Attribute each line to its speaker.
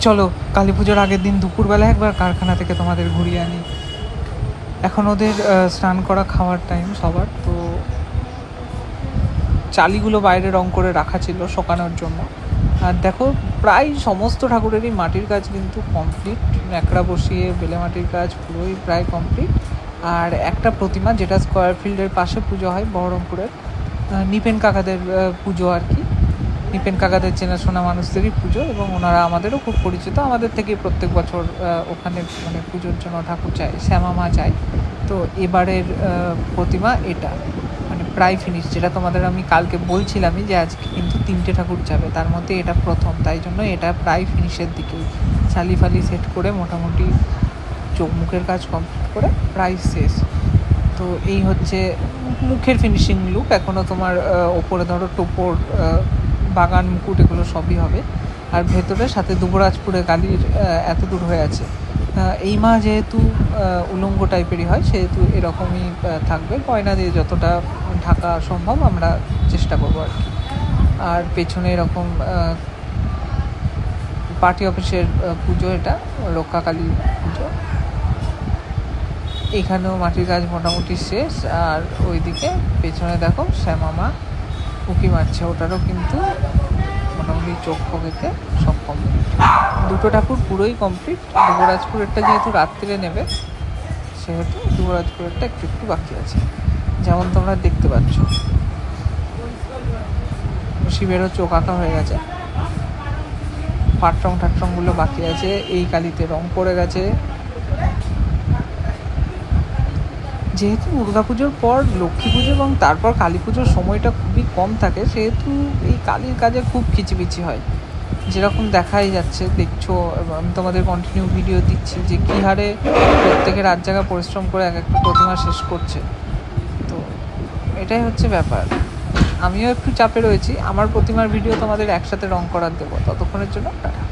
Speaker 1: চলো কালী পুজোর আগের দিন দুপুরবেলা একবার কারখানা থেকে তোমাদের ঘুরিয়ে আনি। এখন ওদের স্নান করা খাওয়ার টাইম সবার, তো চালিগুলো বাইরে রং করে রাখা ছিল শোকানোর জন্য। আর দেখো প্রায় সমস্ত ঠাকুরেরই মাটির কাজ কিন্তু কমপ্লিট, ন্যাকড়া বসিয়ে বেলে মাটির কাজ পুরোই প্রায় কমপ্লিট। আর একটা প্রতিমা যেটা স্কোয়ার ফিল্ডের পাশে পুজো হয় বহরমপুরের, নিপেন কাকাদের পুজো আর কি। নিপেন কাকাদের চেনাশোনা মানুষদেরই পুজো, এবং ওনারা আমাদেরও খুব পরিচিত। আমাদের থেকে প্রত্যেক বছর ওখানে মানে পুজোর জন্য ঠাকুর চায়, শ্যামা মা চায়। তো এবারের প্রতিমা এটা মানে প্রায় ফিনিশ, যেটা তোমাদের আমি কালকে বলছিলামই যে আজকে কিন্তু 3টে ঠাকুর যাবে, তার মধ্যে এটা প্রথম, তাই জন্য এটা প্রায় ফিনিশের দিকেই। চালি ফালি সেট করে মোটামুটি চোখ মুখের কাজ কমপ্লিট করে প্রায় শেষ। তো এই হচ্ছে মুখের ফিনিশিং লুক। এখনও তোমার ওপরে ধরো টোপর, বাগান, মুকুট এগুলো সবই হবে। আর ভেতরে সাথে দুবরাজপুরে কালীর এত দূর হয়ে আছে। এই মা যেহেতু উলঙ্গ টাইপেরই হয়, সেহেতু এরকমই থাকবে, গয়না দিয়ে যতটা ঢাকা সম্ভব আমরা চেষ্টা করবো আর কি। আর পেছনে এরকম পার্টি অফিসের পুজো, এটা রক্ষাকালী পুজো। এখানেও মাটির কাজ মোটামুটি শেষ। আর ওইদিকে পেছনে দেখো শ্যামা মা উঁকি মারছে, ওটারও কিন্তু মোটামুটি চোখ ফোকেতে সব কমপ্লিট। 2টো ঠাকুর পুরোই কমপ্লিট। দুবরাজপুরেরটা যেহেতু রাত্রিরে নেবে, সেহেতু দুবরাজপুরেরটা একটু একটু বাকি আছে, যেমন তোমরা দেখতে পাচ্ছ। শিবেরও চোখ আঁকা হয়ে গেছে, পাটরং টাটরংগুলো বাকি আছে। এই কালিতে রং পড়ে গেছে। যেহেতু দুর্গাপুজোর পর লক্ষ্মী পুজো এবং তারপর কালী পুজোর সময়টা খুবই কম থাকে, সেহেতু এই কালীর কাজে খুব খিচিবিচি হয়, যেরকম দেখাই যাচ্ছে। দেখছো, আমি তোমাদের কন্টিনিউ ভিডিও দিচ্ছি যে কী হারে প্রত্যেকে রাত জায়গা পরিশ্রম করে এক একটা প্রতিমা শেষ করছে। তো এটাই হচ্ছে ব্যাপার। আমিও একটু চাপে রয়েছি। আমার প্রতিমার ভিডিও তোমাদের একসাথে রং করার দেবো। ততক্ষণের জন্য টাটা।